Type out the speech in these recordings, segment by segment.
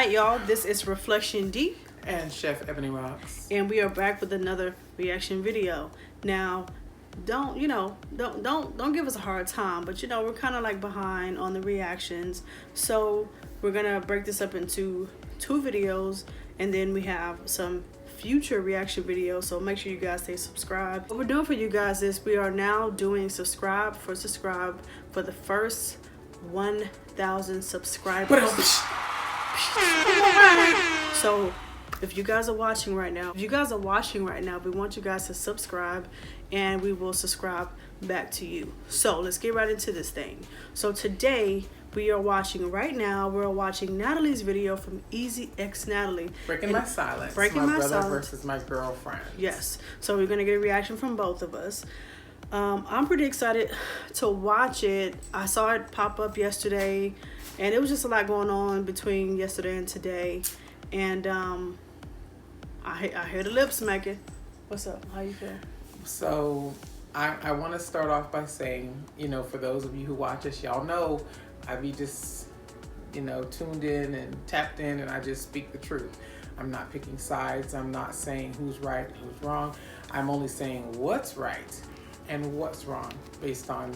Alright, y'all, this is Reflection D and Chef Ebony Rocks, and we are back with another reaction video. Now, don't give us a hard time, but we're kind of like behind on the reactions, so we're gonna break this up into 2 videos, and then we have some future reaction videos, so make sure you guys stay subscribed. What we're doing for you guys is we are now doing subscribe for the first 1,000 subscribers. So if you guys are watching right now, we want you guys to subscribe, and we will subscribe back to you. So let's get right into this thing. So today we're watching Natalie's video from EzeexNatalie. Breaking My Silence. My brother versus my girlfriend. Yes. So we're gonna get a reaction from both of us. I'm pretty excited to watch it. I saw it pop up yesterday, and it was just a lot going on between yesterday and today. And I hear the lips smacking. What's up? How you feel? So I want to start off by saying, for those of you who watch us, y'all know I be just, tuned in and tapped in, and I just speak the truth. I'm not picking sides. I'm not saying who's right, who's wrong. I'm only saying what's right and what's wrong based on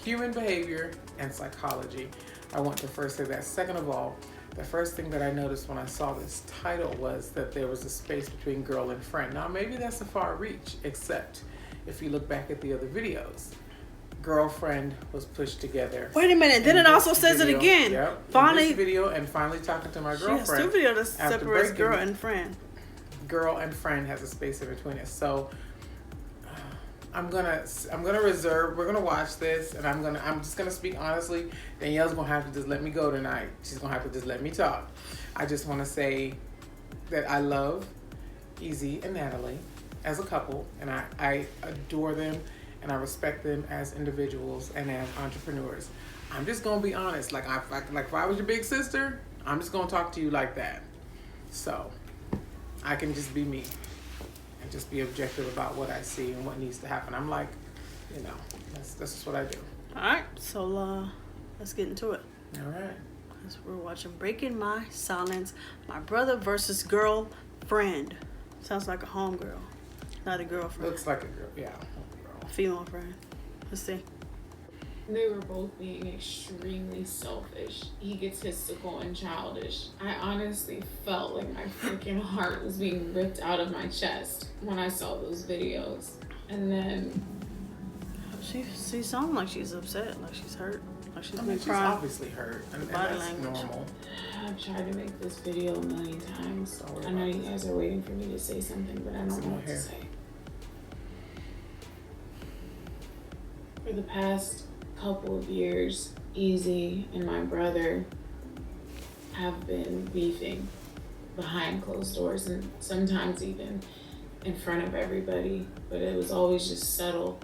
human behavior and psychology. I want to first say that. Second of all, the first thing that I noticed when I saw this title was that there was a space between girl and friend. Now, maybe that's a far reach, except if you look back at the other videos. Girlfriend was pushed together. Wait a minute, then it also says it again. Yep, finally, in this video, and finally talking to my girlfriend. She has 2 videos that separates girl and friend. Girl and friend has a space in between it. So I'm gonna reserve. We're gonna watch this, and I'm just gonna speak honestly. Danielle's gonna have to just let me go tonight. She's gonna have to just let me talk. I just want to say that I love Eze and Natalie as a couple, and I adore them, and I respect them as individuals and as entrepreneurs. I'm just gonna be honest. Like if I was your big sister, I'm just gonna talk to you like that. So I can just be me and just be objective about what I see and what needs to happen. I'm like, that's just what I do. All right, so let's get into it. All right. We're watching Breaking My Silence, my brother versus girlfriend. Sounds like a homegirl, not a girlfriend. Looks like a girl, yeah, homegirl. Female friend. Let's see. They were both being extremely selfish, egotistical, and childish. I honestly felt like my freaking heart was being ripped out of my chest when I saw those videos. And then she sounds like she's upset, like she's hurt, like she's she's obviously hurt, and body that's language. Normal. I've tried to make this video a million times. I know you guys are waiting for me to say something, but I don't know what to say. For the past couple of years, Eze and my brother have been beefing behind closed doors, and sometimes even in front of everybody, but it was always just subtle,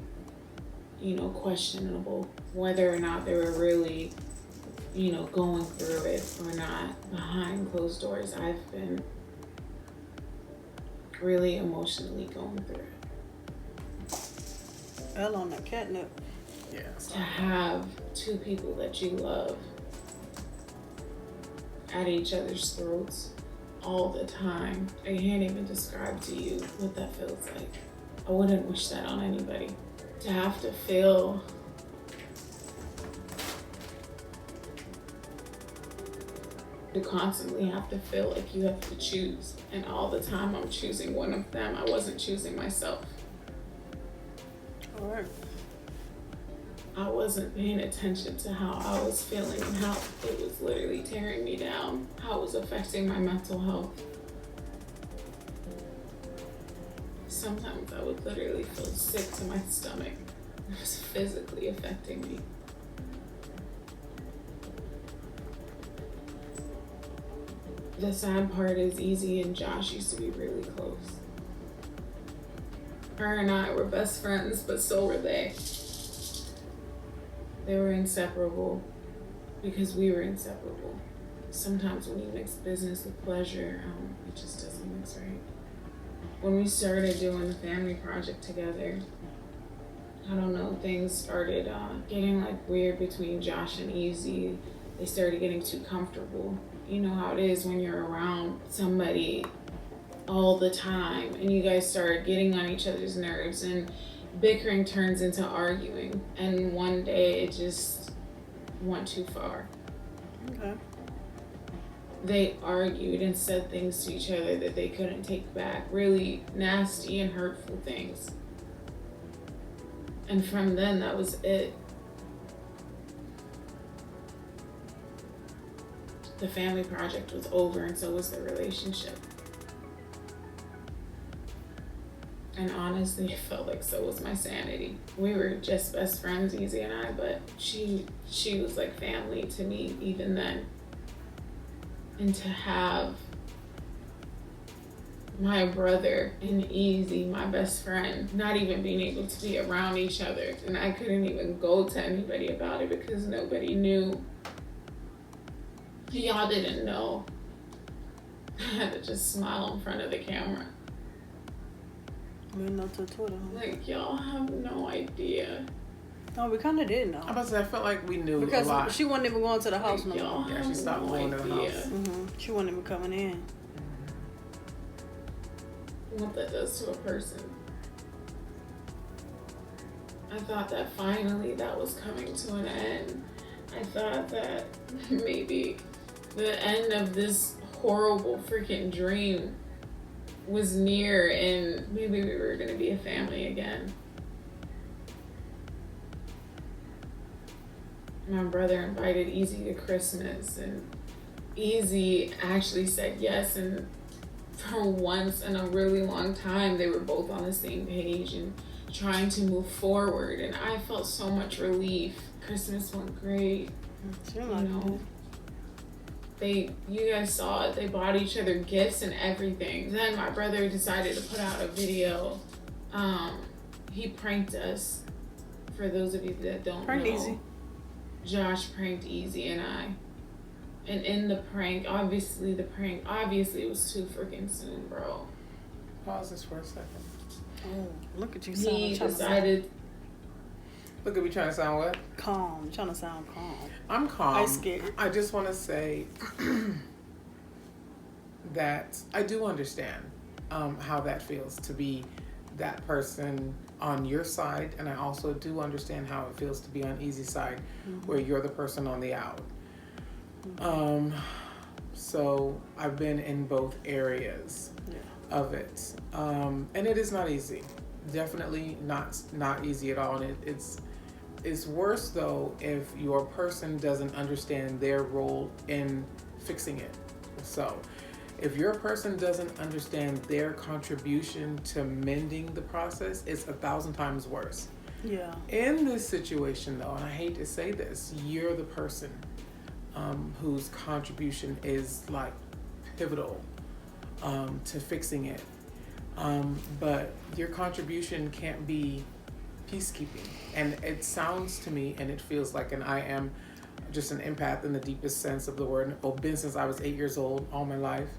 questionable whether or not they were really, going through it or not. Behind closed doors, I've been really emotionally going through it. Hell on that catnip. Yeah. To have 2 people that you love at each other's throats all the time, I can't even describe to you what that feels like. I wouldn't wish that on anybody. To have to feel to constantly have to feel like you have to choose, and all the time I'm choosing one of them. I wasn't choosing myself. All right. I wasn't paying attention to how I was feeling and how it was literally tearing me down, how it was affecting my mental health. Sometimes I would literally feel sick to my stomach. It was physically affecting me. The sad part is Eze and Josh used to be really close. Her and I were best friends, but so were they. They were inseparable because we were inseparable. Sometimes when you mix business with pleasure, it just doesn't mix right. When we started doing the family project together, I don't know, things started getting weird between Josh and Eze. They started getting too comfortable. you know how it is when you're around somebody all the time and you guys start getting on each other's nerves and bickering turns into arguing, and one day it just went too far. Okay. They argued and said things to each other that they couldn't take back, really nasty and hurtful things. And from then, that was it. The family project was over, and so was the relationship. And honestly, it felt like so was my sanity. We were just best friends, Eze and I, but she was like family to me even then. And to have my brother and Eze, my best friend, not even being able to be around each other, and I couldn't even go to anybody about it because nobody knew. Y'all didn't know. I had to just smile in front of the camera. We didn't know till Twitter. Huh? Like, y'all have no idea. No, we kind of did know. I'm about to say, I felt like we knew because a lot. she wasn't even going to the house Like, no y'all more. Yeah, she stopped have going no to the idea house. She wasn't even coming in. what that does to a person. I thought that finally that was coming to an end. I thought that maybe the end of this horrible freaking dream was near and maybe we were gonna be a family again. My brother invited Eze to Christmas and Eze actually said yes, and for once in a really long time they were both on the same page and trying to move forward, and I felt so much relief. Christmas went great. You know. You guys saw it, they bought each other gifts and everything. Then my brother decided to put out a video. He pranked us. For those of you that don't know. Eze. Josh pranked Eze and I. And in the prank obviously it was too freaking soon, bro. Pause this for a second. Oh, look at you. He decided. Look at me trying to sound what? Calm. You're trying to sound calm. I'm calm. I'm scared. I just want to say that I do understand how that feels to be that person on your side, and I also do understand how it feels to be on Eze's side, where you're the person on the out. So I've been in both areas of it, and it is not easy. Definitely not easy at all, and it's worse though if your person doesn't understand their role in fixing it. So if your person doesn't understand their contribution to mending the process, it's 1,000 times worse. Yeah. In this situation though, and I hate to say this, you're the person whose contribution is like pivotal to fixing it. But your contribution can't be peacekeeping. And it sounds to me, and it feels like, and I am just an empath in the deepest sense of the word. I've been since I was 8 years old, all my life.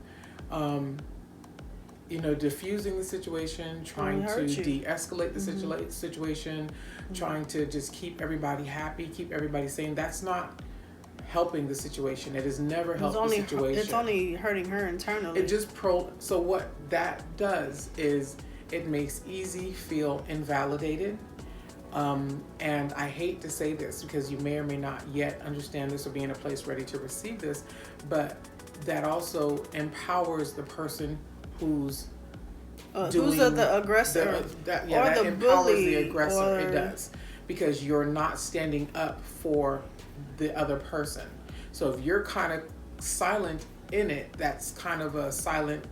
Diffusing the situation, trying to de-escalate the situation, trying to just keep everybody happy, keep everybody sane. That's not helping the situation. It has never helped the situation. It's only hurting her internally. So what that does is it makes Eze feel invalidated. And I hate to say this because you may or may not yet understand this or be in a place ready to receive this, but that also empowers the person who's who's the aggressor, that the empowers bully, the aggressor. It does, because you're not standing up for the other person. So if you're kind of silent in it, that's kind of a silent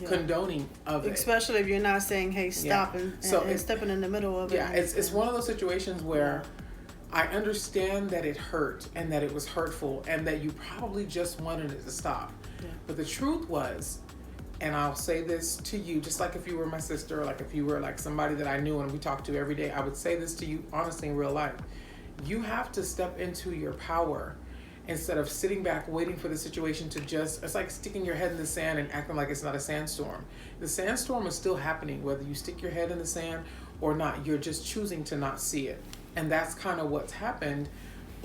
condoning of it. Especially if you're not saying, hey, stop, and stepping in the middle of it. Yeah, it's one of those situations where I understand that it hurt and that it was hurtful and that you probably just wanted it to stop. Yeah. But the truth was, and I'll say this to you, just like if you were my sister, or like if you were like somebody that I knew and we talked to every day, I would say this to you honestly in real life. You have to step into your power instead of sitting back waiting for the situation to it's like sticking your head in the sand and acting like it's not a sandstorm. The sandstorm is still happening, whether you stick your head in the sand or not. You're just choosing to not see it. And that's kind of what's happened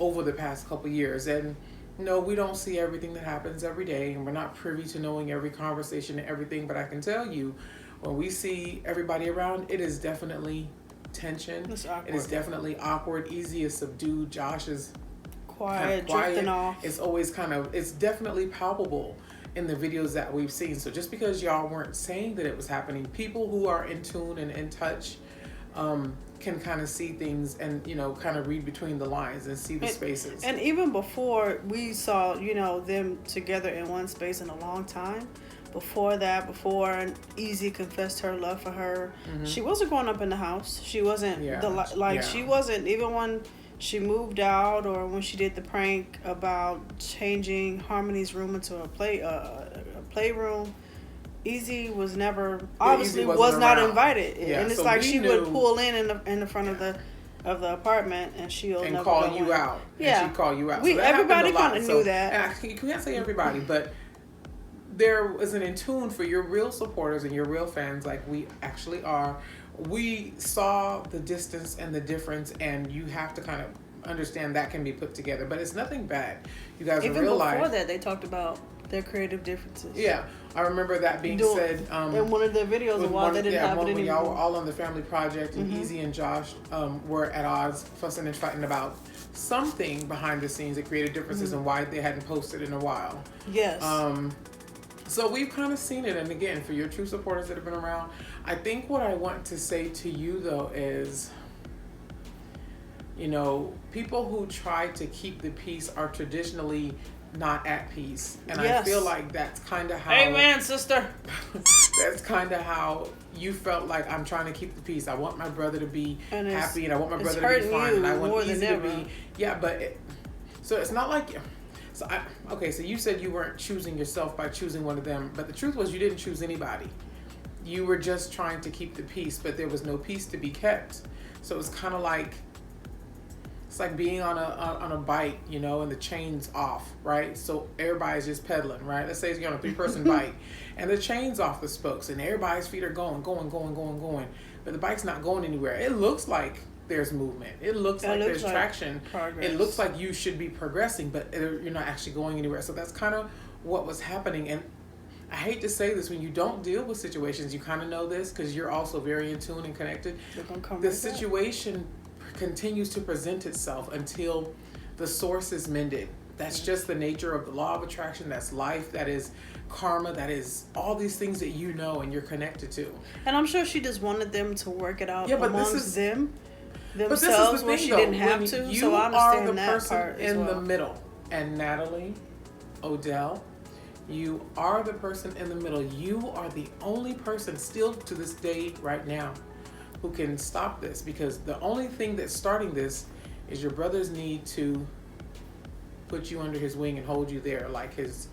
over the past couple years. And no, we don't see everything that happens every day, and we're not privy to knowing every conversation and everything. But I can tell you, when we see everybody around, it is definitely tension. It's awkward. It is definitely awkward. Easy is subdued. Josh is quiet, drifting off. It's always it's definitely palpable in the videos that we've seen. So just because y'all weren't saying that it was happening, people who are in tune and in touch can kind of see things and, kind of read between the lines and see the spaces. And even before we saw, them together in one space in a long time, before Easy confessed her love for her, she wasn't growing up in the house. She wasn't she wasn't, even when she moved out or when she did the prank about changing Harmony's room into a playroom. Easy was never, obviously was not invited, and it's so like she would pull in the front of the apartment, and she'll never call you out. Yeah, and she'd call you out. Everybody kind of knew that. And you can't say everybody, but there was an in tune for your real supporters and your real fans, like we actually are. We saw the distance and the difference, and you have to kind of understand that can be put together, but it's nothing bad. You guys even realize before that they talked about their creative differences. Yeah, I remember that being said in one of the videos of why they didn't have it anymore. When y'all were all on the family project and Easy and Josh were at odds, fussing and fighting about something behind the scenes that created differences and why they hadn't posted in a while. Yes. So we've kind of seen it, and again, for your true supporters that have been around, I think what I want to say to you though is, people who try to keep the peace are traditionally not at peace, and I feel like that's kind of how. Amen, sister. That's kind of how you felt like, I'm trying to keep the peace. I want my brother to be happy, and I want my brother to be fine, and I want Easy to be. Yeah, but so it's not like. So so you said you weren't choosing yourself by choosing one of them, but the truth was you didn't choose anybody. You were just trying to keep the peace, but there was no peace to be kept. So it's kind of like. It's like being on a bike, and the chain's off, right? So everybody's just pedaling, right? Let's say you're on a 3-person bike, and the chain's off the spokes, and everybody's feet are going, but the bike's not going anywhere. It looks like there's movement. It looks like there's traction. Progress. It looks like you should be progressing, but you're not actually going anywhere. So that's kind of what was happening. And I hate to say this, when you don't deal with situations, you kind of know this because you're also very in tune and connected. The situation continues to present itself until the source is mended. That's just the nature of the law of attraction. That's life. That is karma. That is all these things that and you're connected to. And I'm sure she just wanted them to work it out amongst themselves, but this is the thing, where she didn't have to. You so I are understand the that person part in the middle, and Natalie, Odell, you are the person in the middle. You are the only person still to this day right now who can stop this, because the only thing that's starting this is your brother's need to put you under his wing and hold you there like his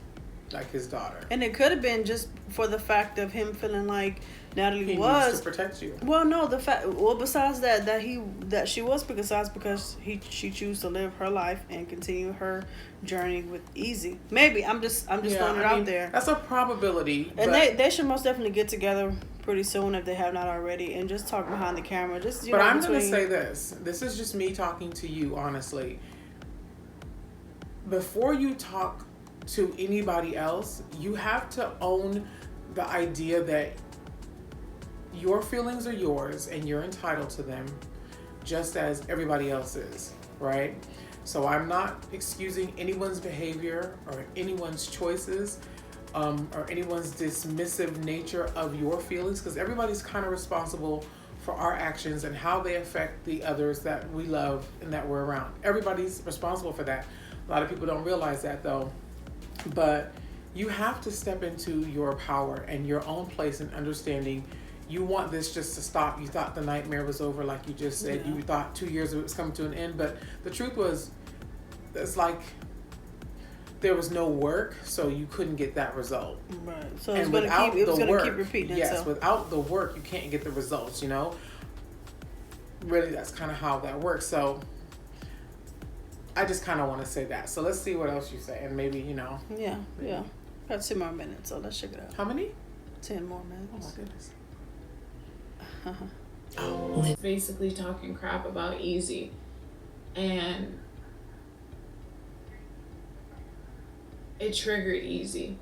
daughter. And it could have been just for the fact of him feeling like Natalie he was needs to protect you. Well, no, besides that she was criticized because she chose to live her life and continue her journey with Easy. Maybe I'm just throwing it out there. That's a probability. And they should most definitely get together pretty soon if they have not already, and just talk behind the camera. But I'm going to say this. This is just me talking to you, honestly. Before you talk to anybody else, you have to own the idea that your feelings are yours and you're entitled to them just as everybody else is, right? So I'm not excusing anyone's behavior or anyone's choices or anyone's dismissive nature of your feelings, because everybody's kind of responsible for our actions and how they affect the others that we love and that we're around. Everybody's responsible for that. A lot of people don't realize that though. But you have to step into your power and your own place in understanding. You want this just to stop. You thought the nightmare was over, like you just said. You thought 2 years of it was coming to an end. But the truth was, it's like there was no work, so you couldn't get that result. Right. So it was going to keep repeating itself. Yes, without the work, you can't get the results, Really, that's kind of how that works. So I just kind of want to say that. So let's see what else you say. And maybe, Yeah. Got 2 more minutes, so let's check it out. How many? 10 more minutes. Oh, my goodness. Basically talking crap about Easy. And it triggered Easy.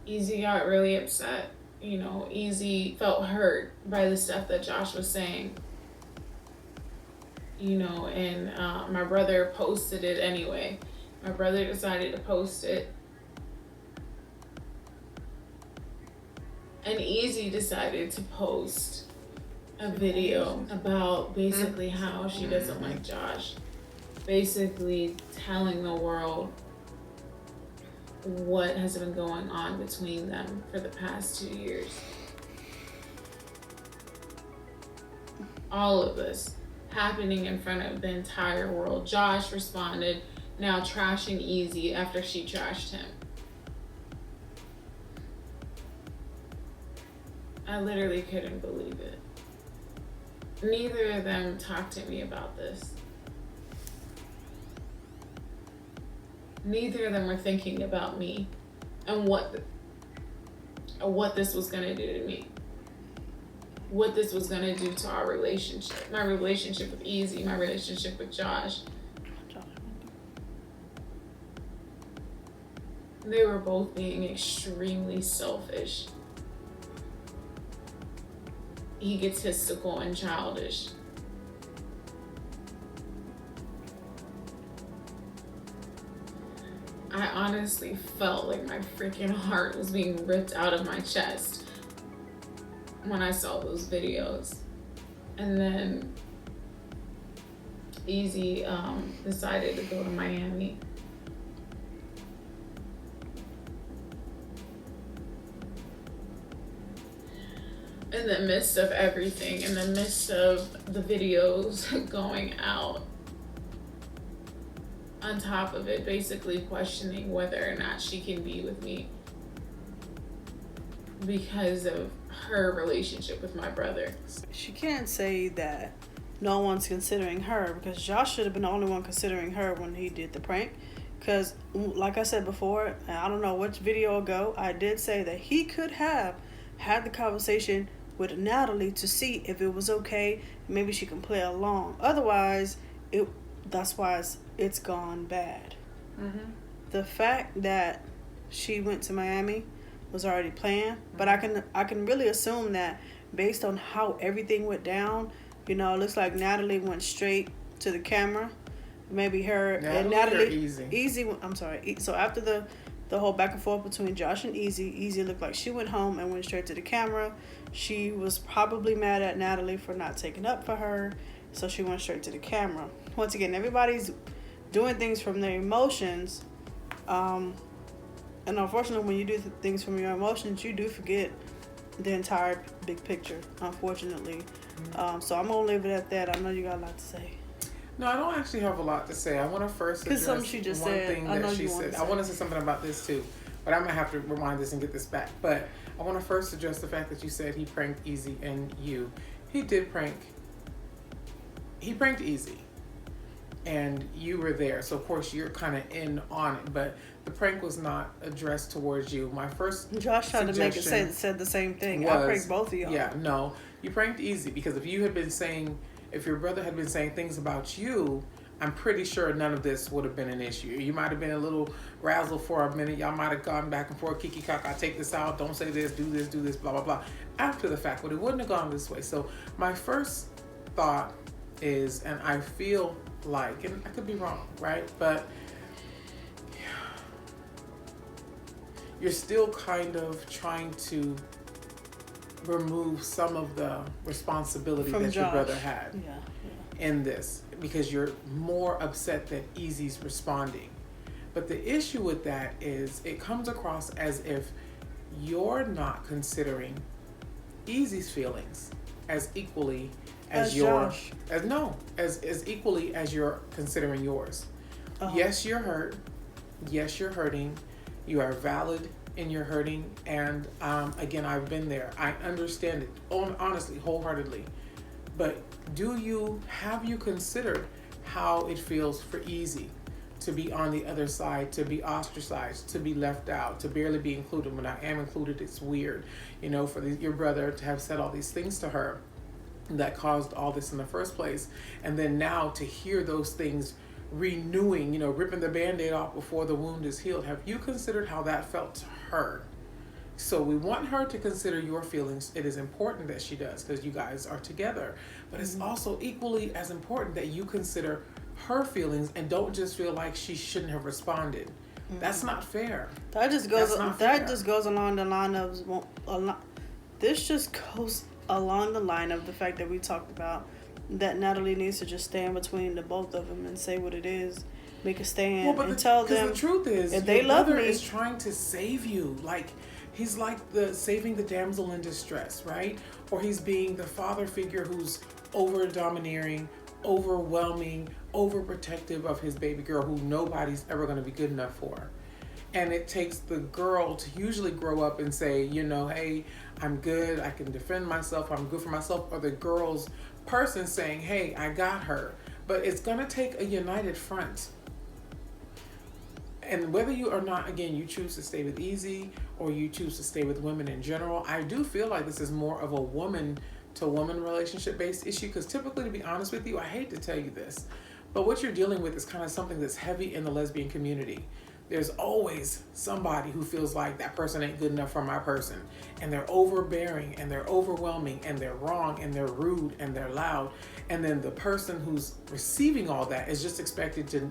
Easy got really upset. You know, Easy felt hurt by the stuff that Josh was saying. You know, and my brother posted it anyway. My brother decided to post it. And Easy decided to post a video about basically how she doesn't like Josh. Basically telling the world what has been going on between them for the past 2 years. All of this happening in front of the entire world. Josh responded, now trashing Easy after she trashed him. I literally couldn't believe it. Neither of them talked to me about this. Neither of them were thinking about me and what this was gonna do to me. What this was gonna do to our relationship. My relationship with Easy, my relationship with Josh. They were both being extremely selfish, egotistical, and childish. I honestly felt like my freaking heart was being ripped out of my chest when I saw those videos. And then Easy decided to go to Miami. In the midst of everything, in the midst of the videos going out, on top of it, basically questioning whether or not she can be with me because of her relationship with my brother. She can't say that no one's considering her, because Josh should have been the only one considering her when he did the prank. Because, like I said before, I don't know which video ago, I did say that he could have had the conversation with Natalie to see if it was okay. Maybe she can play along. Otherwise, that's why it's gone bad. Mm-hmm. The fact that she went to Miami was already planned, but I can really assume that based on how everything went down, you know, it looks like Natalie went straight to the camera. Maybe her and Natalie. Easy. I'm sorry. So after the whole back and forth between Josh and Easy looked like she went home and went straight to the camera. She was probably mad at Natalie for not taking up for her, so she went straight to the camera. Once again, everybody's doing things from their emotions, and unfortunately, when you do things from your emotions, you do forget the entire big picture, unfortunately. So I'm gonna leave it at that. I know you got a lot to say. No, I don't actually have a lot to say. I want to first address one thing that she said. I want to say something about this too, but I'm gonna have to rewind this and get this back. But I want to first address the fact that you said he pranked Easy and you. He did prank. He pranked Easy, and you were there. So of course you're kind of in on it, but the prank was not addressed towards you. My first Josh tried to make it said the same thing. I pranked both of y'all. Yeah, no, you pranked Easy because if you had been saying. If your brother had been saying things about you, I'm pretty sure none of this would have been an issue. You might have been a little razzled for a minute. Y'all might have gone back and forth, kiki kaka, take this out, don't say this, do this, blah, blah, blah. After the fact, but it wouldn't have gone this way. So my first thought is, and I feel like, and I could be wrong, right? But you're still kind of trying to remove some of the responsibility that your brother had in this, because you're more upset that Easy's responding. But the issue with that is it comes across as if you're not considering Easy's feelings as equally as yours. As equally as you're considering yours. Yes, you're hurt. Yes, you're hurting. You are valid in your hurting, and again, I've been there. I understand it, honestly, wholeheartedly. But have you considered how it feels for Easy to be on the other side, to be ostracized, to be left out, to barely be included? When I am included, it's weird, you know, for your brother to have said all these things to her that caused all this in the first place, and then now to hear those things renewing, ripping the Band-Aid off before the wound is healed. Have you considered how that felt to her? So we want her to consider your feelings. It is important that she does because you guys are together. But it's also equally as important that you consider her feelings and don't just feel like she shouldn't have responded. That's not fair. That just goes along the line of this just goes along the line of the fact that we talked about, that Natalie needs to just stand between the both of them and say what it is, make a stand, and tell them. Because the truth is, if they love me, is trying to save you. Like, he's like saving the damsel in distress, right? Or he's being the father figure who's over domineering, overwhelming, overprotective of his baby girl, who nobody's ever going to be good enough for. And it takes the girl to usually grow up and say, hey, I'm good, I can defend myself, I'm good for myself. Or the girl's person saying, hey, I got her. But it's going to take a united front. And whether you or not, again, you choose to stay with Easy or you choose to stay with women in general, I do feel like this is more of a woman-to-woman relationship-based issue. Because typically, to be honest with you, I hate to tell you this, but what you're dealing with is kind of something that's heavy in the lesbian community. There's always somebody who feels like that person ain't good enough for my person. And they're overbearing and they're overwhelming and they're wrong and they're rude and they're loud. And then the person who's receiving all that is just expected to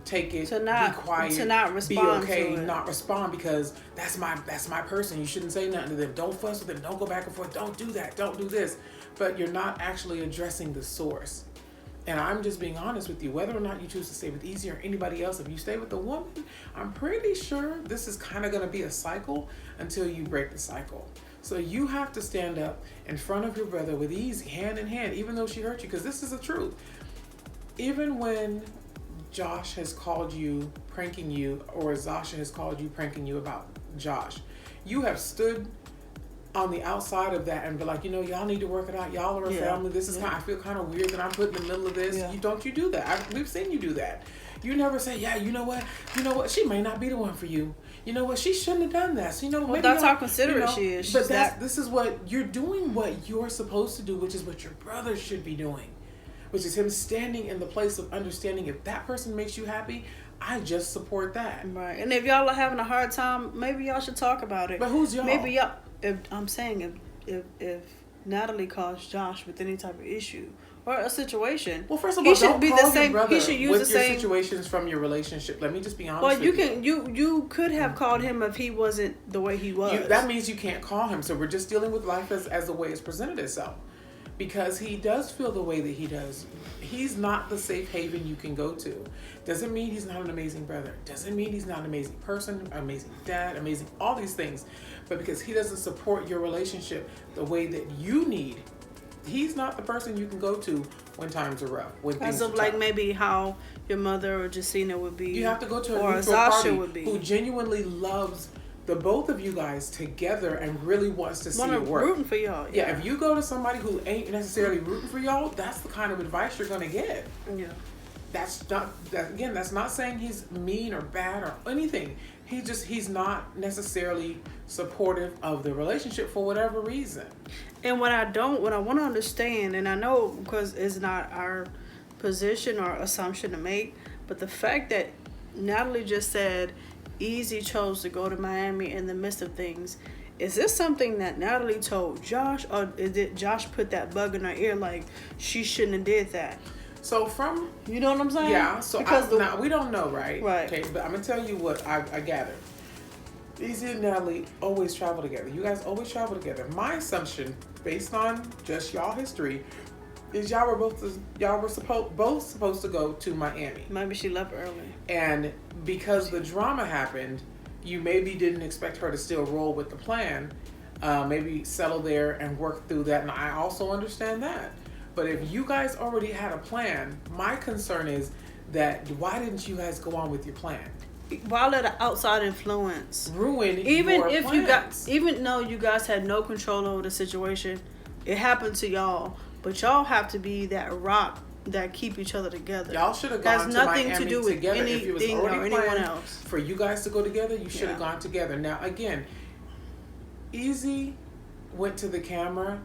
take it, be quiet, to not respond, be okay, to it. not respond because that's my person. You shouldn't say nothing to them. Don't fuss with them. Don't go back and forth. Don't do that. Don't do this. But you're not actually addressing the source. And I'm just being honest with you, whether or not you choose to stay with Easy or anybody else, if you stay with a woman, I'm pretty sure this is kind of going to be a cycle until you break the cycle. So you have to stand up in front of your brother with Easy, hand in hand, even though she hurt you, because this is the truth. Even when Josh has called you pranking you, or Zasha has called you pranking you about Josh, you have stood on the outside of that and be like, y'all need to work it out. Y'all are a family. This is I feel kind of weird that I'm put in the middle of this. Yeah. You do that. We've seen you do that. You never say, you know what, she may not be the one for you. You know what, she shouldn't have done that. So, well, that's how considerate she is. But this is what you're doing, what you're supposed to do, which is what your brother should be doing, which is him standing in the place of understanding. If that person makes you happy, I just support that. Right. And if y'all are having a hard time, maybe y'all should talk about it. But who's y'all? Maybe y'all. If Natalie calls Josh with any type of issue or a situation, well, first of all, don't call your brother he should use with the your same situations from your relationship. Let me just be honest. Well, with you could have called him if he wasn't the way he was. That means you can't call him. So we're just dealing with life as the way it's presented itself. Because he does feel the way that he does. He's not the safe haven you can go to. Doesn't mean he's not an amazing brother. Doesn't mean he's not an amazing person, amazing dad, amazing, all these things. But because he doesn't support your relationship the way that you need, he's not the person you can go to when times are rough. As of like maybe how your mother or Justina would be. You have to go to or a neutral Zasha party would be. who genuinely loves the both of you guys together and really wants to see it work. Rooting for y'all. Yeah, if you go to somebody who ain't necessarily rooting for y'all, that's the kind of advice you're gonna get. Yeah. That's not saying he's mean or bad or anything. He's not necessarily supportive of the relationship for whatever reason. And what I want to understand, and I know because it's not our position or assumption to make, but the fact that Natalie just said Easy chose to go to Miami in the midst of things. Is this something that Natalie told Josh, or did Josh put that bug in her ear like she shouldn't have did that? So from... You know what I'm saying? Yeah, so now we don't know, right? Right. Okay, but I'm going to tell you what I gathered. Easy and Natalie always travel together. You guys always travel together. My assumption, based on just y'all history, is y'all were both supposed to go to Miami. Maybe she left early. And because the drama happened, you maybe didn't expect her to still roll with the plan. Maybe settle there and work through that. And I also understand that. But if you guys already had a plan, my concern is that why didn't you guys go on with your plan? Why let an outside influence ruin even your if plans? Even though you guys had no control over the situation, it happened to y'all. But y'all have to be that rock that keep each other together. Y'all should have gone to Miami to do with together. If it was already or anyone else. For you guys to go together, you should have gone together. Now again, Easy went to the camera,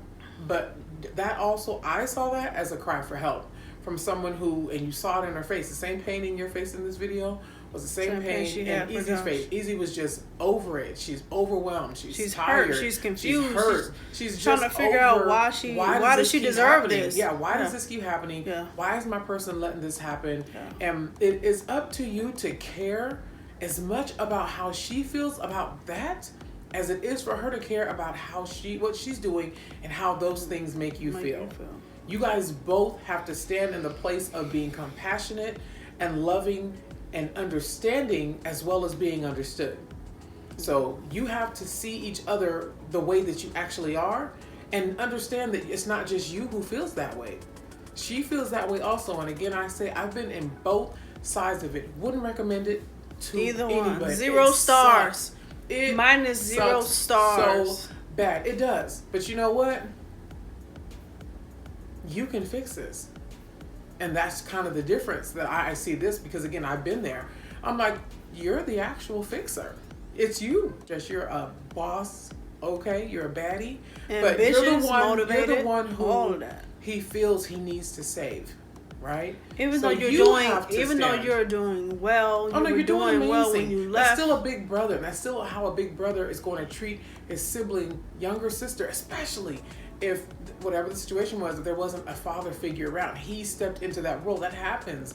but that also, I saw that as a cry for help. from someone who, and you saw it in her face, the same pain in your face in this video was the same pain she in had for Eze's Josh. face. Eze was just over it. She's overwhelmed. She's hurt. tired. She's confused. She's hurt. She's trying just to figure out why does does she keep deserve happening? this? Yeah, why does this keep happening? Yeah. Why is my person letting this happen? Yeah. And it is up to you to care as much about how she feels about that as it is for her to care about what she's doing and how those things make you feel. You guys both have to stand in the place of being compassionate and loving and understanding as well as being understood. So you have to see each other the way that you actually are and understand that it's not just you who feels that way. She feels that way also. And again, I say I've been in both sides of it. Wouldn't recommend it to either anybody. one. 0 stars. Minus 0 sucks stars. So bad. It does. But you know what? You can fix this. And that's kind of the difference that I see this, because again, I've been there. I'm like, you're the actual fixer. It's you. Just you're a boss, okay? You're a baddie. Ambitious, but you're motivated, you're the one who all of that. he feels he needs to save, right? Even So though you're you doing, have to even though stand. you're doing well, Oh no, you're doing amazing. well when you left. That's still a big brother. That's still how a big brother is going to treat his sibling, younger sister, especially if whatever the situation was, if there wasn't a father figure around. He stepped into that role. That happens.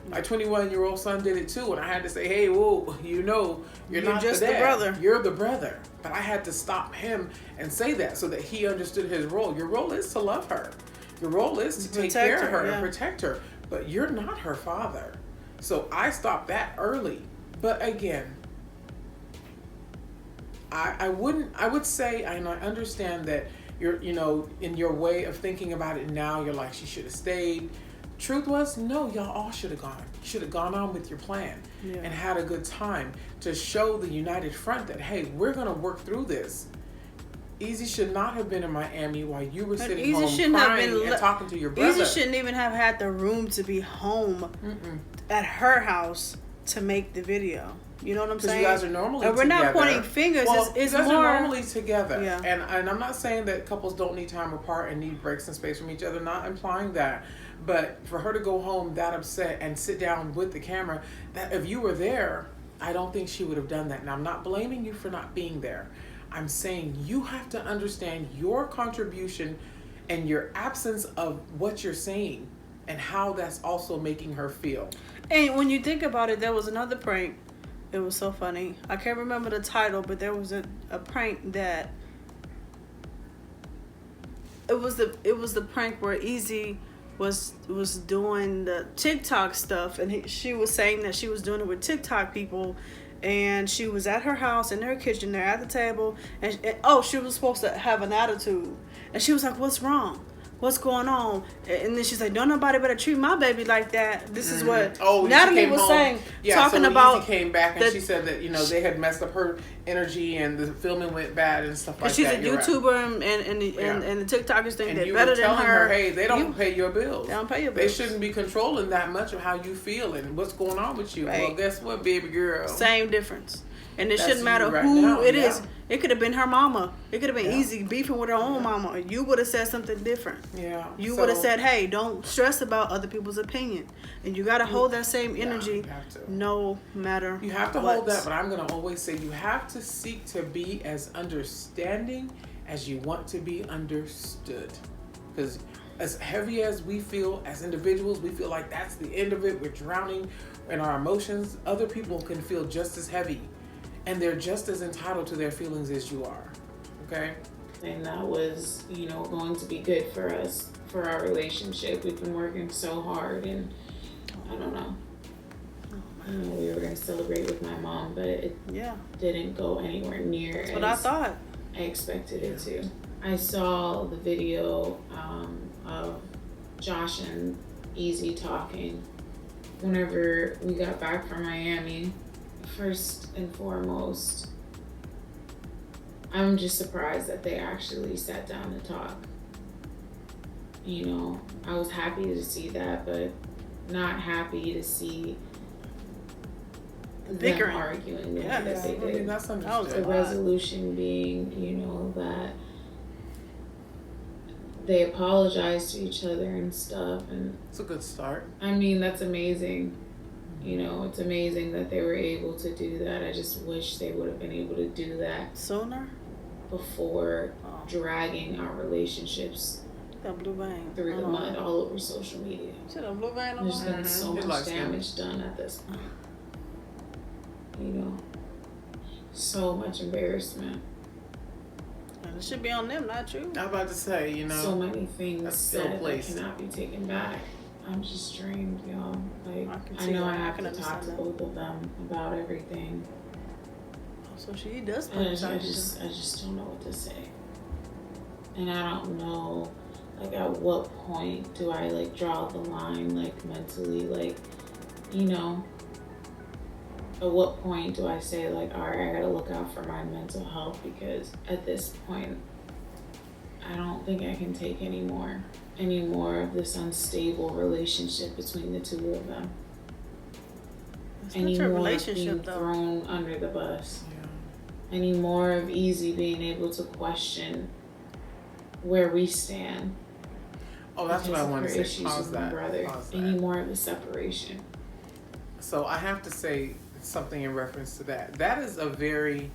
My 21-year-old son did it too, and I had to say, "Hey, whoa, you're not just the the dad. brother. You're the brother." But I had to stop him and say that so that he understood his role. Your role is to love her. Your role is to take care of her and protect her. But you're not her father. So I stopped that early. But again, I would say, and I understand that you're, in your way of thinking about it now, you're like, she should have stayed. Truth was, no, y'all all should have gone. You should have gone on with your plan and had a good time to show the united front that, hey, we're going to work through this. Eze should not have been in Miami while you were sitting home crying and talking to your brother. Eze shouldn't even have had the room to be home at her house to make the video. You know what I'm saying? You guys are normally and we're together. not pointing fingers. Well, it's you guys more are normally together. Yeah. And I'm not saying that couples don't need time apart and need breaks and space from each other. Not implying that. But for her to go home that upset and sit down with the camera, that if you were there, I don't think she would have done that. Now, I'm not blaming you for not being there. I'm saying you have to understand your contribution and your absence of what you're saying and how that's also making her feel. And when you think about it, there was another prank. It was so funny. I can't remember the title, but there was a prank that it was the prank where Eze was doing the TikTok stuff, and she was saying that she was doing it with TikTok people. And she was at her house in her kitchen, they're at the table, and she was supposed to have an attitude, and she was like, "What's wrong? What's going on?" And then she's like, "Don't nobody better treat my baby like that." This is what Natalie was saying, talking so about. Eze came back and she said that they had messed up her energy and the filming went bad and stuff like that. She's a YouTuber and the TikTokers think they're better than her. Hey, they don't pay your bills. They don't pay your They bills. shouldn't be controlling that much of how you feel and what's going on with you. Right. Well, guess what, baby girl? Same difference. And it That's shouldn't matter you right who now, it yeah. is. It could have been her mama. It could have been Yeah. Eze beefing with her own mama. You would have said something different. Yeah. You would have said, "Hey, don't stress about other people's opinion." And you got to hold that same energy you have to. no matter You have to what. hold that, but I'm going to always say you have to seek to be as understanding as you want to be understood. Because as heavy as we feel as individuals, we feel like that's the end of it. We're drowning in our emotions. Other people can feel just as heavy, and they're just as entitled to their feelings as you are. Okay? And that was, going to be good for us, for our relationship. We've been working so hard, and I don't know. We were going to celebrate with my mom, but it didn't go anywhere near That's what I thought. I expected it to. I saw the video of Josh and Eze talking whenever we got back from Miami. First and foremost, I'm just surprised that they actually sat down to talk. I was happy to see that, but not happy to see them arguing the way that they did. That's The resolution being, that they apologize to each other and stuff, and It's a good start. I mean, that's amazing. You know, it's amazing that they were able to do that. I just wish they would have been able to do that Sooner? before Oh, dragging our relationships got blue vein. through the Oh. mud all over social media. Should have blue vein on There's my been so It much likes him. damage done at this point. You know, so much embarrassment. And it should be on them, not you. I'm about to say, you know, So many things that's said that ill-placed. cannot be taken back. I'm just drained, y'all. Like, I can I see know that. I I have can to talk to understand that. both of them about everything. So she does And I apologize. just don't know what to say. And I don't know, like, at what point do I, like, draw the line, like, mentally, like, you know, at what point do I say, like, all right, I gotta look out for my mental health, because at this point, I don't think I can take any more of this unstable relationship between the two of them. It's Any not your more of being relationship, though. thrown under the bus. yeah. Any more of Easy being able to question where we stand. Oh, that's what I because of want her to say. issues Pause with my that. brother. Pause Any that. more of the separation. So I have to say something in reference to that. That is a very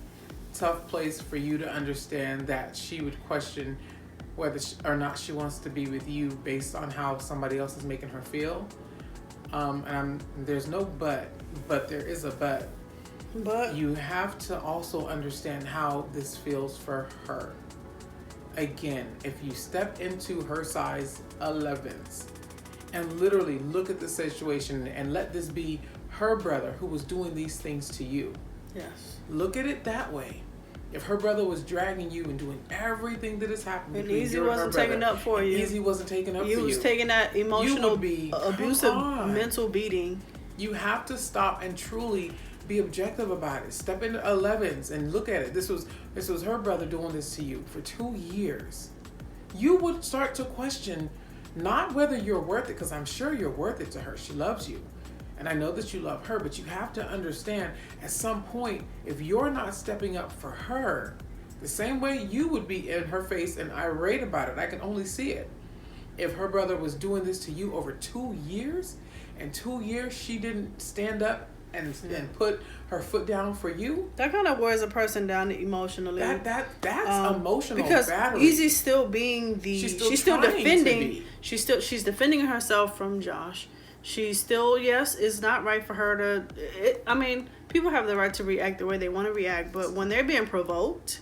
tough place for you to understand that she would question whether or not she wants to be with you based on how somebody else is making her feel. There's no but there is a but. But You have to also understand how this feels for her. Again, if you step into her size 11s and literally look at the situation and let this be her brother who was doing these things to you. yes. Look at it that way. If her brother was dragging you and doing everything that has happened, And between Easy you and her wasn't brother, taking up for and you. Easy wasn't taking up You for was you. taking that emotional, would be, come abusive on. mental beating. You have to stop and truly be objective about it. Step into 11s and look at it. This was her brother doing this to you for 2 years. You would start to question not whether you're worth it, because I'm sure you're worth it to her. She loves you. And I know that you love her, but you have to understand at some point, if you're not stepping up for her, the same way you would be in her face and irate about it, I can only see it. If her brother was doing this to you over 2 years, and 2 years she didn't stand up and put her foot down for you, That kind of wears a person down emotionally. that's emotional because battery. Easy's still being She's she's still still trying to defending. be. She's defending herself from Josh. She's still, yes, it's not right for her to. I mean, people have the right to react the way they want to react, but when they're being provoked,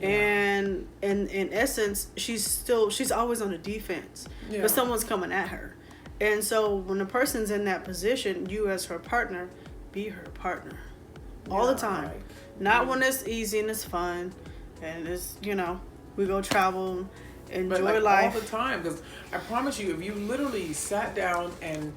Yeah. and in essence, she's always on the defense, Yeah. but someone's coming at her, and so when a person's in that position, you as her partner, be her partner all the Yeah, time, like, not when it's easy and it's fun, and it's we go travel. Enjoy but like life. all the time, because I promise you, if you literally sat down and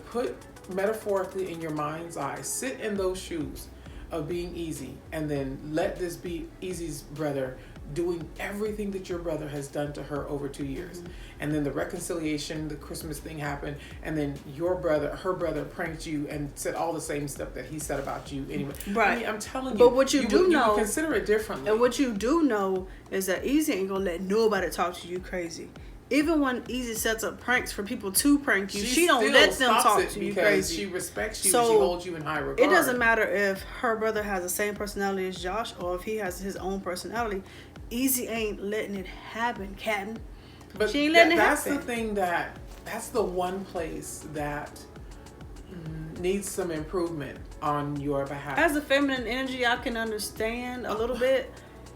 put metaphorically in your mind's eye, sit in those shoes of being Easy, and then let this be Easy's brother doing everything that your brother has done to her over 2 years, and then the reconciliation, the Christmas thing happened, and then her brother pranked you and said all the same stuff that he said about you anyway. Right. I mean, I'm telling you. But what you would know, consider it differently. and what you do know is that Easy ain't gonna let nobody talk to you crazy. Even when Easy sets up pranks for people to prank you, she don't still let them stops talk it to you because crazy. she respects you So, and she holds you in high regard. It doesn't matter if her brother has the same personality as Josh or if he has his own personality. Easy ain't letting it happen, Captain. But she ain't letting it that's happen. the thing that's the one place that needs some improvement on your behalf. As a feminine energy, I can understand a little bit,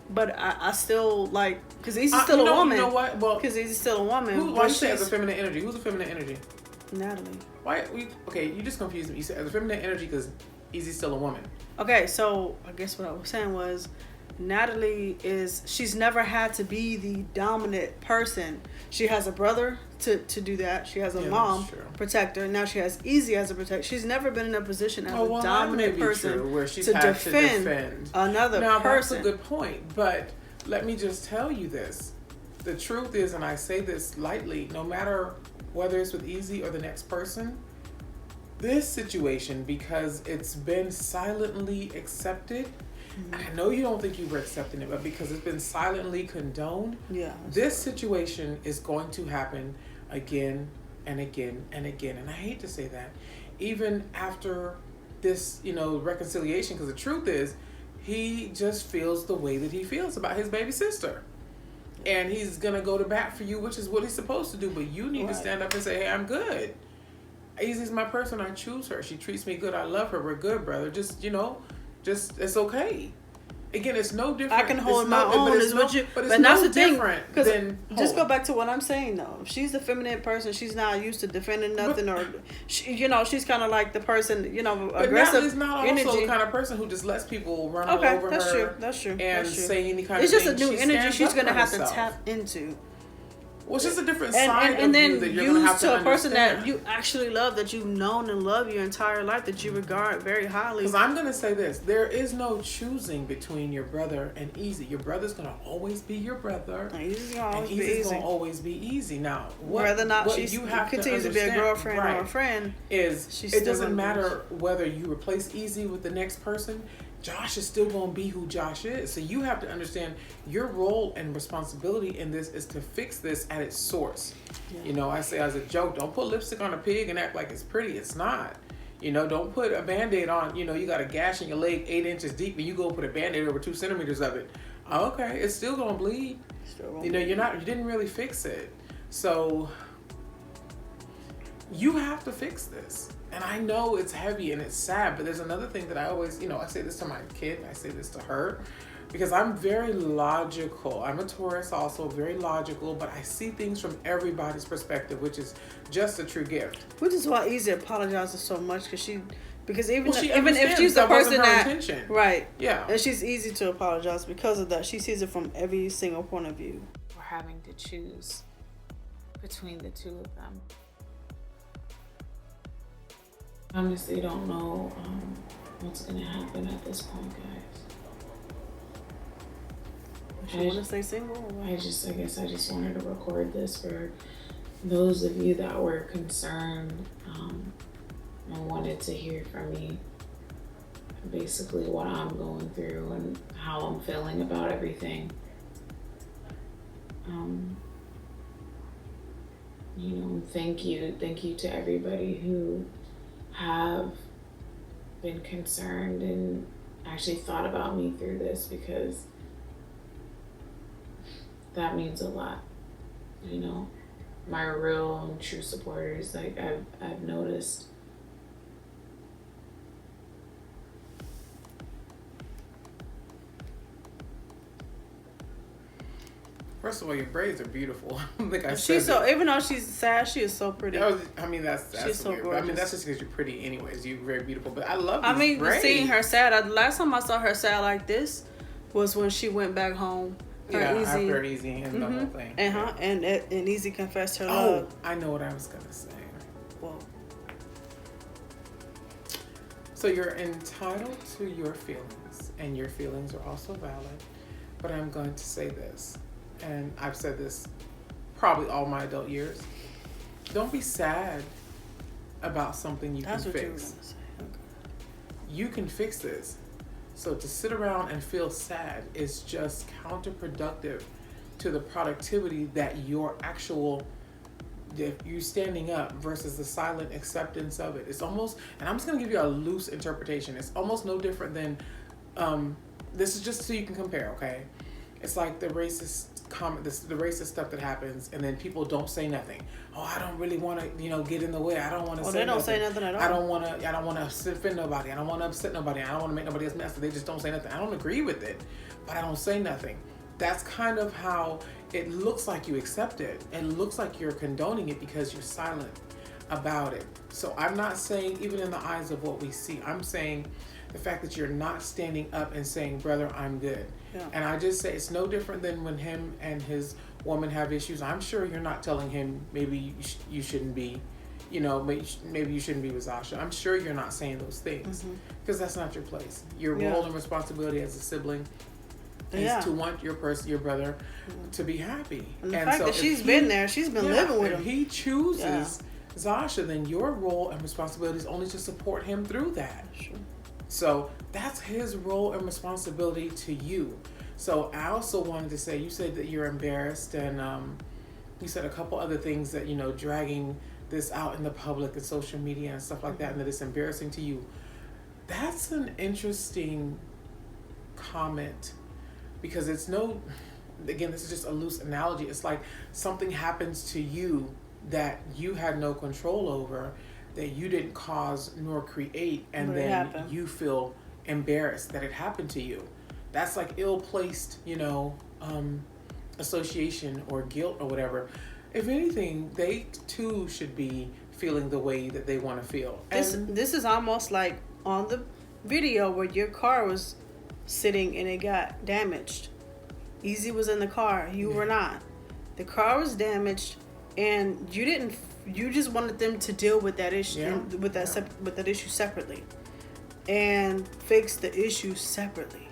but I still because Easy's still a woman. You know what? Well, Because Easy's still a woman. why you say as a feminine energy? Who's a feminine energy? Natalie. Why? You just confused me. You said as a feminine energy because Easy's still a woman. Okay, so I guess what I was saying was Natalie she's never had to be the dominant person. She has a brother to do that. She has a mom that's true. protector. Now she has Easy as a protector. She's never been in a position as a That dominant may be person true, where she's to had defend to defend another now, person. that's a good point, but let me just tell you this. The truth is, and I say this lightly, no matter whether it's with Easy or the next person, this situation, because it's been silently accepted, I know you don't think you were accepting it, but because it's been silently condoned, this situation is going to happen again and again and again. And I hate to say that, even after this, reconciliation, because the truth is, he just feels the way that he feels about his baby sister. And he's going to go to bat for you, which is what he's supposed to do. But you need to stand up and say, hey, I'm good. Easy my person. I choose her. She treats me good. I love her. We're good, brother. Just it's okay. Again, it's no different. I can hold my own. But that's the thing. Just go back to what I'm saying, though. If she's the feminine person, she's not used to defending nothing, she's kind of like the person, aggressive. But Natalie's not also the kind of person who just lets people run all over her. That's true. And say any kind of thing. It's just a new energy she's going to have to tap into. Well, it's just a different side and of you that you're going to have to a person understand. that you actually love, that you've known and love your entire life, that you regard very highly. Because I'm going to say this. There is no choosing between your brother and Easy. Your brother's going to always be your brother. And Easy's going to always be Easy. Now, whether or not she continues to be a girlfriend or a friend, it doesn't matter whether you replace Easy with the next person. Josh is still going to be who Josh is. So you have to understand your role and responsibility in this is to fix this at its source. Yeah. I say as a joke, don't put lipstick on a pig and act like it's pretty. It's not. Don't put a Band-Aid on. You got a gash in your leg 8 inches deep and you go put a Band-Aid over 2 centimeters of it. Okay, it's still going to bleed. You didn't really fix it. So you have to fix this. And I know it's heavy and it's sad, but there's another thing that I always, I say this to my kid, and I say this to her, because I'm very logical. I'm a Taurus also, very logical, but I see things from everybody's perspective, which is just a true gift. Which is why Easy apologizes so much, because even if she's the person that, intention. Right, yeah, and she's easy to apologize because of that. She sees it from every single point of view. We're having to choose between the two of them. Honestly, don't know what's gonna happen at this point, guys. You want to stay single? I guess I just wanted to record this for those of you that were concerned and wanted to hear from me. Basically, what I'm going through and how I'm feeling about everything. Thank you to everybody who have been concerned and actually thought about me through this, because that means a lot. My real and true supporters, like I've noticed. First of all, your braids are beautiful. Even though she's sad, she is so pretty. That's she's so weird. gorgeous. That's just because you're pretty anyways. You're very beautiful. But I love these braids. Seeing her sad, the last time I saw her sad like this was when she went back home. After Easy and the whole thing. And Easy confessed her love. I know what I was going to say. Well, so you're entitled to your feelings, and your feelings are also valid. But I'm going to say this. And I've said this probably all my adult years. Don't be sad about something you can fix. You were gonna say. Okay. You can fix this. So to sit around and feel sad is just counterproductive to the productivity that you standing up versus the silent acceptance of it. It's almost, and I'm just going to give you a loose interpretation. It's almost no different than, this is just so you can compare, okay? It's like the racist the racist stuff that happens, and then people don't say nothing. Oh, I don't really want to, get in the way. I don't want to say nothing. They don't say nothing at all. I don't want to offend nobody. I don't want to upset nobody. I don't want to make nobody else mad. So they just don't say nothing. I don't agree with it, but I don't say nothing. That's kind of how it looks like you accept it. It looks like you're condoning it because you're silent about it. So I'm not saying, even in the eyes of what we see, I'm saying the fact that you're not standing up and saying, brother, I'm good. Yeah. And I just say it's no different than when him and his woman have issues. I'm sure you're not telling him maybe you shouldn't be, maybe you shouldn't be with Zasha. I'm sure you're not saying those things because that's not your place. Your role and responsibility as a sibling is to want your brother to be happy. And the fact that she's been there, she's been living with him. If he chooses Zasha, then your role and responsibility is only to support him through that. Sure. So that's his role and responsibility to you. So I also wanted to say, you said that you're embarrassed, and you said a couple other things that, dragging this out in the public and social media and stuff like that, and that it's embarrassing to you. That's an interesting comment, because it's again, this is just a loose analogy. It's like something happens to you that you had no control over, that you didn't cause nor create, and then you feel embarrassed that it happened to you. That's like ill-placed, association or guilt or whatever. If anything, they too should be feeling the way that they want to feel. This is almost like on the video where your car was sitting and it got damaged. Easy was in the car. You were not. The car was damaged, and you just wanted them to deal with that issue, with that issue separately, and fix the issue separately.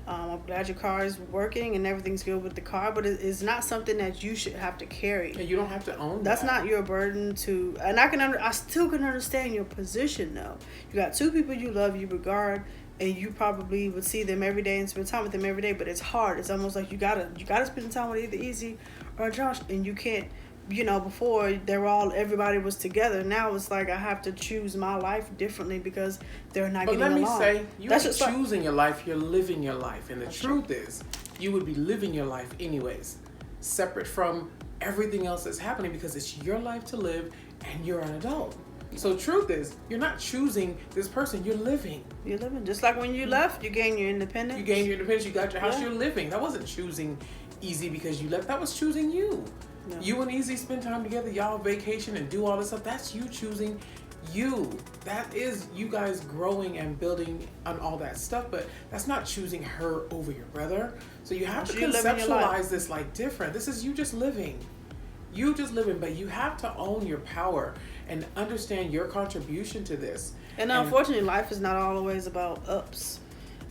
I'm glad your car is working and everything's good with the car, but it's not something that you should have to carry. And you don't have to own That's that. not your burden to. And I still can understand your position though. You got two people you love, you regard, and you probably would see them every day and spend time with them every day. But it's hard. It's almost like you gotta spend time with either Easy or Josh, and you can't. Before everybody was together. Now it's like I have to choose my life differently because they're not getting along. But let me say, you ain't choosing your life, you're living your life. And the truth is, you would be living your life anyways, separate from everything else that's happening, because it's your life to live and you're an adult. So truth is, you're not choosing this person, you're living. You're living. Just like when you left, you gained your independence. You got your house, you're living. That wasn't choosing Easy because you left, that was choosing you. No. You and Easy spend time together, y'all vacation and do all this stuff. That's you choosing you. That is you guys growing and building on all that stuff, but that's not choosing her over your brother. So you have to conceptualize this like different. This is you just living. But you have to own your power and understand your contribution to this. And unfortunately, life is not always about ups.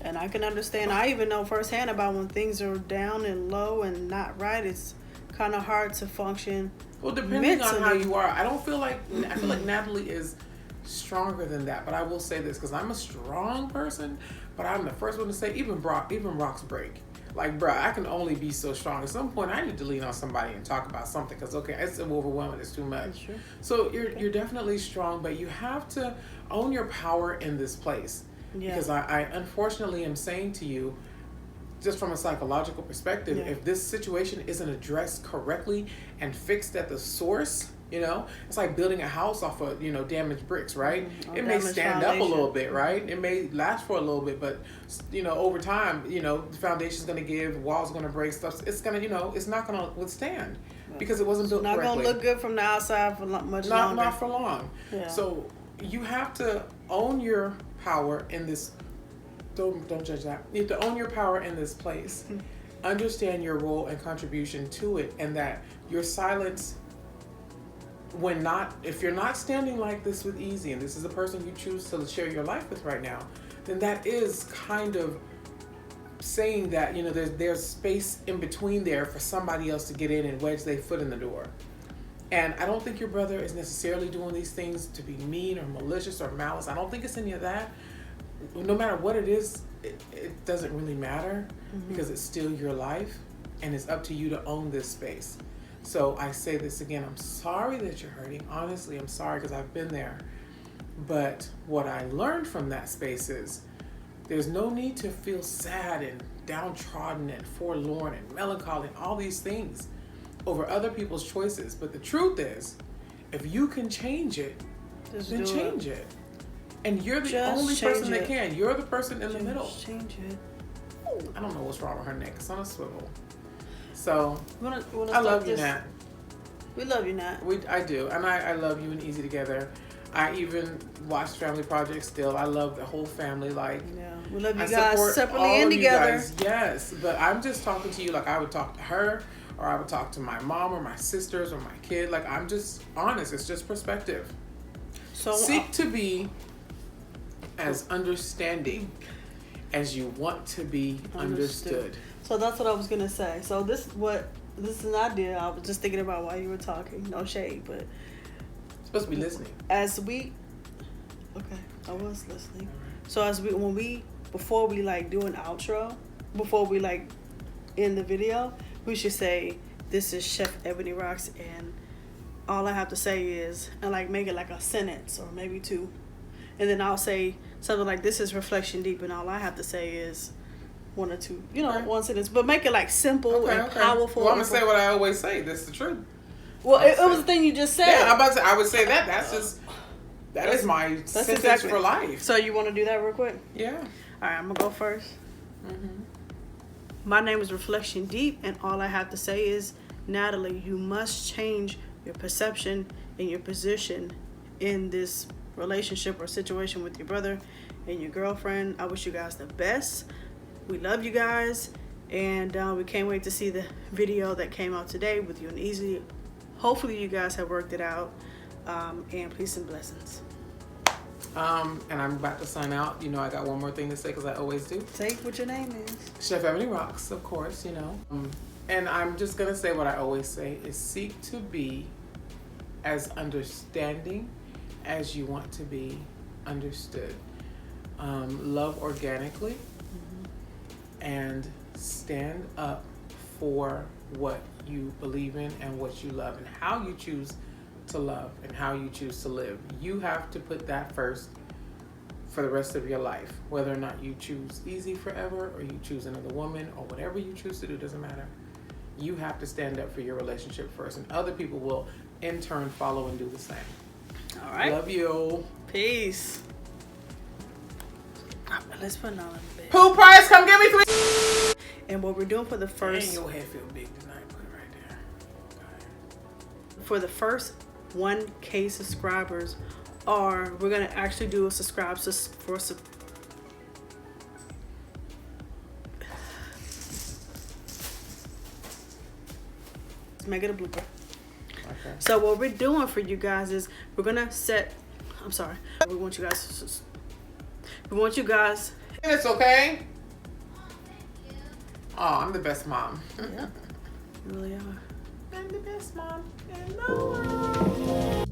And I can understand. I even know firsthand about when things are down and low and not right. It's kind of hard to function. Well, depending mentally on how you are, I feel like Natalie is stronger than that. But I will say this, because I'm a strong person, but I'm the first one to say even rocks break. Like, bruh, I can only be so strong. At some point, I need to lean on somebody and talk about something, because it's overwhelming. It's too much. Sure. So you're definitely strong, but you have to own your power in this place. Yeah. Because I unfortunately am saying to you, just from a psychological perspective, if this situation isn't addressed correctly and fixed at the source, it's like building a house off of, damaged bricks, right? It may stand up a little bit, right? It may last for a little bit, but, over time, the foundation's going to give, walls going to break, stuff. It's going to, it's not going to withstand because it wasn't built correctly. It's not going to look good from the outside for much longer. Not for long. Yeah. So you have to own your power in this. Don't judge that. You have to own your power in this place. Understand your role and contribution to it, and that your silence, if you're not standing like this with Easy, and this is the person you choose to share your life with right now, then that is kind of saying that, there's space in between there for somebody else to get in and wedge their foot in the door. And I don't think your brother is necessarily doing these things to be mean or malicious or malice. I don't think it's any of that. No matter what it is, it doesn't really matter, because it's still your life, and it's up to you to own this space. So I say this again, I'm sorry that you're hurting. Honestly, I'm sorry, because I've been there. But what I learned from that space is there's no need to feel sad and downtrodden and forlorn and melancholy and all these things over other people's choices. But the truth is, if you can change it, then change it. And you're the only person that can. You're the person in the middle. Change it. I don't know what's wrong with her neck. It's on a swivel. So, I love you, Nat. We love you, Nat. I do. And I love you and Easy together. I even watch Family Project still. I love the whole family. We love you guys separately and together. Guys, yes. But I'm just talking to you like I would talk to her, or I would talk to my mom or my sisters or my kid. Like, I'm just honest. It's just perspective. So seek to be as understanding as you want to be understood. So that's what I was gonna say. So this is an idea I was just thinking about while you were talking. No shade, but supposed to be listening. Okay, I was listening. So before we like do an outro, before we like end the video, we should say, "This is Chef Ebony Rocks," and all I have to say is, and like make it like a sentence or maybe two, and then I'll say something like, "This is Reflection Deep," and all I have to say is one or two, one sentence, but make it like simple and powerful. Well, I'm gonna say what I always say. This is the truth. Well, it was the thing you just said. Yeah, I'm about to say, I would say that. That is my sentence for life. So you want to do that real quick? Yeah. All right, I'm gonna go first. My name is Reflection Deep, and all I have to say is, Natalie, you must change your perception and your position in this relationship or situation with your brother and your girlfriend. I wish you guys the best. We love you guys, and we can't wait to see the video that came out today with you and Easy. Hopefully you guys have worked it out, and peace and blessings. And I'm about to sign out. I got one more thing to say, because I always do. Say what your name is. Chef Ebony Rocks, of course, And I'm just going to say what I always say is, seek to be as understanding as you want to be understood. Love organically, and stand up for what you believe in and what you love and how you choose to love and how you choose to live. You have to put that first for the rest of your life. Whether or not you choose easy forever or you choose another woman or whatever you choose to do, doesn't matter. You have to stand up for your relationship first, and other people will in turn follow and do the same. All right. Love you. Peace. Let's put it on a bit. Pool price, come get me 3. And what we're doing for the first... And your head feel big tonight. Put it right there. For the first 1K subscribers, we're going to actually do a subscribe for... Let's make it a blooper. Okay. So what we're doing for you guys is we're going to set... I'm sorry. We want you guys... It's okay. Oh, I'm the best mom. Yeah, you really are. I'm the best mom in the world.